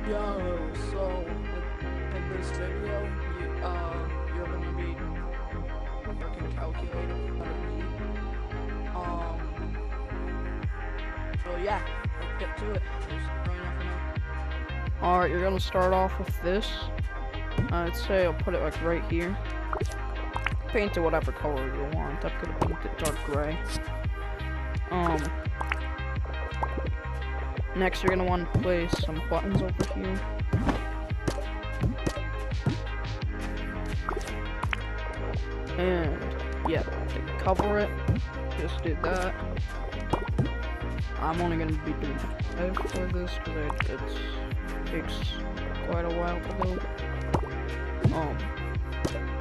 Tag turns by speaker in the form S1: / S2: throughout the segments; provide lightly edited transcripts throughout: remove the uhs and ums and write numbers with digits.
S1: Yo, so in this video, you're gonna be working calculating how to read. So yeah, let's get to it. Just throwing up now. Alright, you're gonna start off with this. I'd say I'll put it like right here. Paint it whatever color you want. I'm gonna paint it dark gray. Next, you're gonna want to place some buttons over here. And yeah, to cover it, just do that. I'm only gonna be doing 5 for this because it takes quite a while to do.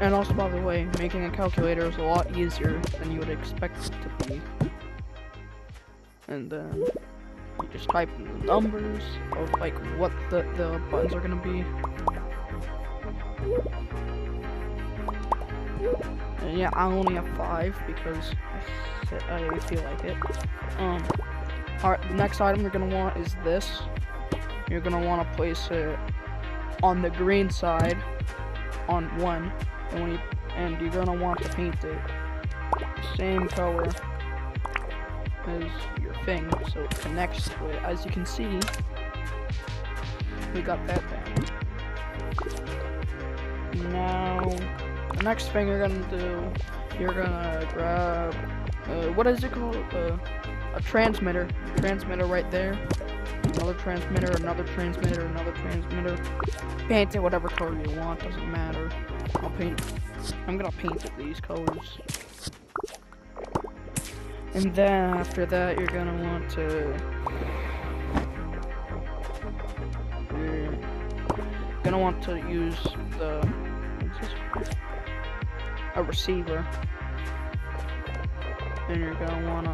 S1: And also, by the way, making a calculator is a lot easier than you would expect it to be. And then you just type in the numbers of like what the buttons are gonna be. And yeah, I only have 5 because I feel like it. Alright, the next item you're gonna want is this. You're gonna want to place it on the green side on 1, and you're gonna want to paint it the same color as your thing, so it connects to it. As you can see, we got that down. Now, the next thing you're gonna do, you're gonna grab, what is it called? A transmitter. Transmitter right there. Another transmitter, another transmitter, another transmitter. Paint it whatever color you want, doesn't matter. I'm gonna paint it these colors. And then after that, you're gonna want to use a receiver, and you're gonna want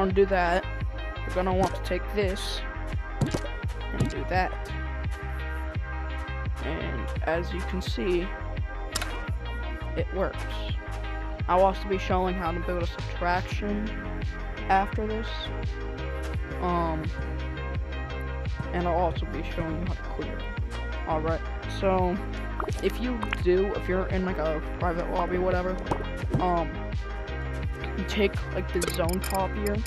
S1: to do that. You're gonna want to take this and do that, and as you can see, it works. I'll also be showing how to build a subtraction after this. And I'll also be showing you how to clear. Alright, so if you're in like a private lobby or whatever, you take like the zone copier,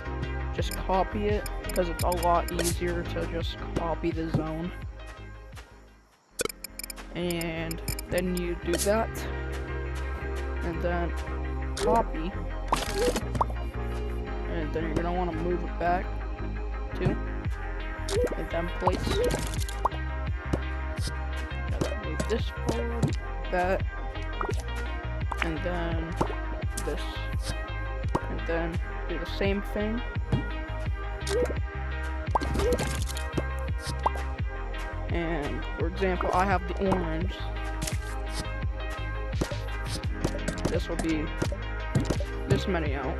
S1: just copy it, because it's a lot easier to just copy the zone. And then you do that, and then copy, and then you're gonna want to move it back to, and then place. Move this forward, that, and then this, and then do the same thing. And for example, I have the orange. This will be this many out.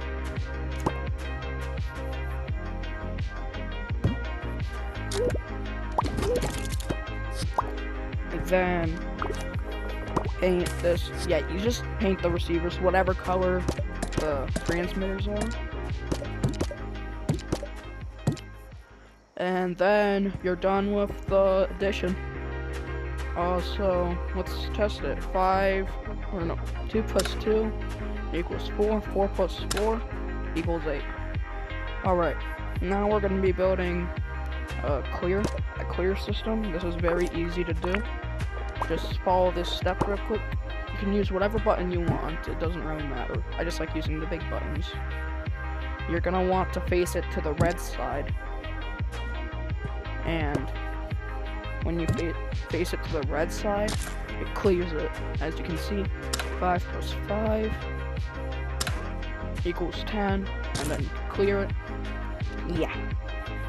S1: And then paint this. Yeah, you just paint the receivers whatever color the transmitters are. And then you're done with the addition. So let's test it. 2 plus 2 equals 4. 4 plus 4 equals 8. Alright, now we're going to be building a clear system. This is very easy to do. Just follow this step real quick. You can use whatever button you want. It doesn't really matter. I just like using the big buttons. You're going to want to face it to the red side. And when you face it to the red side, it clears it. As you can see, 5 plus 5 equals 10, and then you can clear it. Yeah.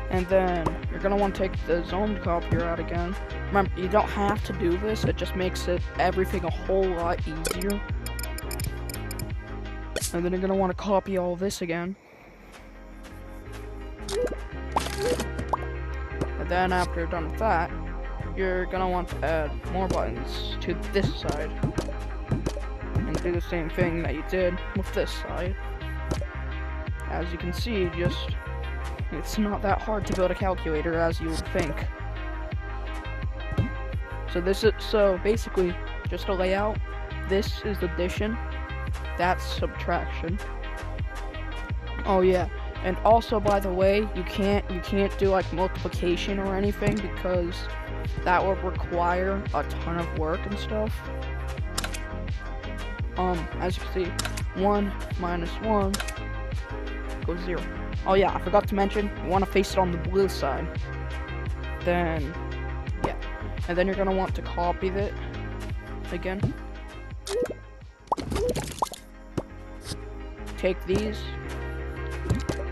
S1: And then you're gonna want to take the zone copier out again. Remember, you don't have to do this, it just makes everything a whole lot easier. And then you're gonna want to copy all this again. And then after you're done with that, you're gonna want to add more buttons to this side. And do the same thing that you did with this side. As you can see, just It's not that hard to build a calculator as you would think. So basically, just a layout. This is addition. That's subtraction. Oh yeah, and also by the way, you can't do like multiplication or anything because that would require a ton of work and stuff. As you can see, 1 minus 1 equals 0. Oh yeah, I forgot to mention, you want to face it on the blue side. Then, yeah. And then you're going to want to copy it again. Take these.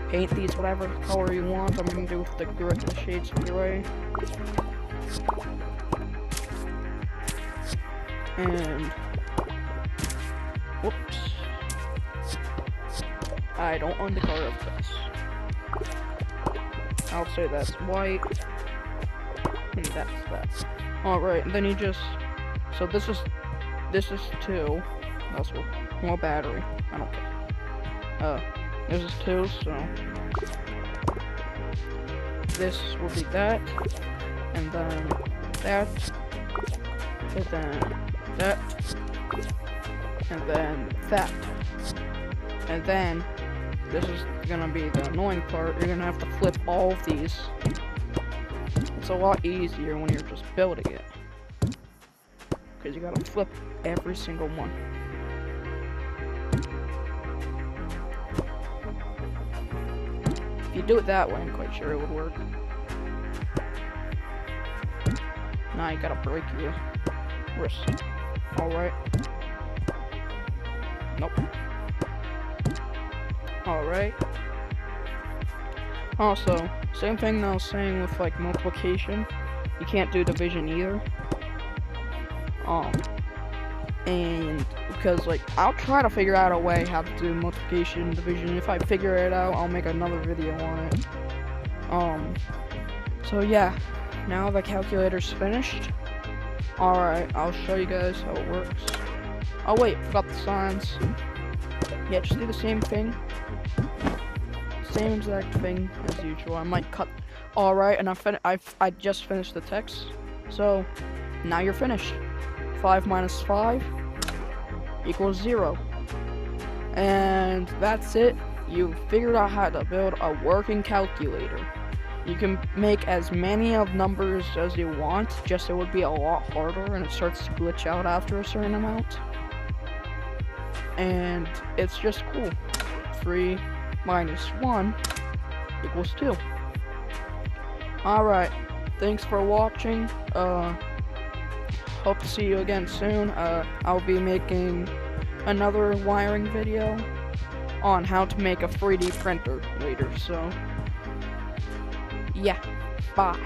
S1: Paint these whatever color you want. I'm going to do with the shades of gray. And, whoops. I don't own the color of this. I'll say that's white, and that's that. Alright, and then you just, so this is 2, that's more battery, I don't care. This is 2, so this will be that, and then that, and then that, and then that, and then this is gonna be the annoying part. You're gonna have to flip all of these. It's a lot easier when you're just building it, because you gotta flip every single one. If you do it that way, I'm quite sure it would work. Now you gotta break your wrist. Alright. Nope. Alright. Also, same thing that I was saying with like multiplication. You can't do division either. And because like I'll try to figure out a way how to do multiplication and division. If I figure it out, I'll make another video on it. So yeah, now the calculator's finished. Alright, I'll show you guys how it works. Oh wait, forgot the signs. Yeah, just do the same thing. Same exact thing as usual. I might cut. Alright, and I just finished the text. So now you're finished. 5 minus 5 equals 0. And that's it. You figured out how to build a working calculator. You can make as many of numbers as you want, just it would be a lot harder and it starts to glitch out after a certain amount. And it's just cool. 3 minus 1 equals 2. Alright, thanks for watching. Hope to see you again soon. I'll be making another wiring video on how to make a 3D printer later, so yeah, bye.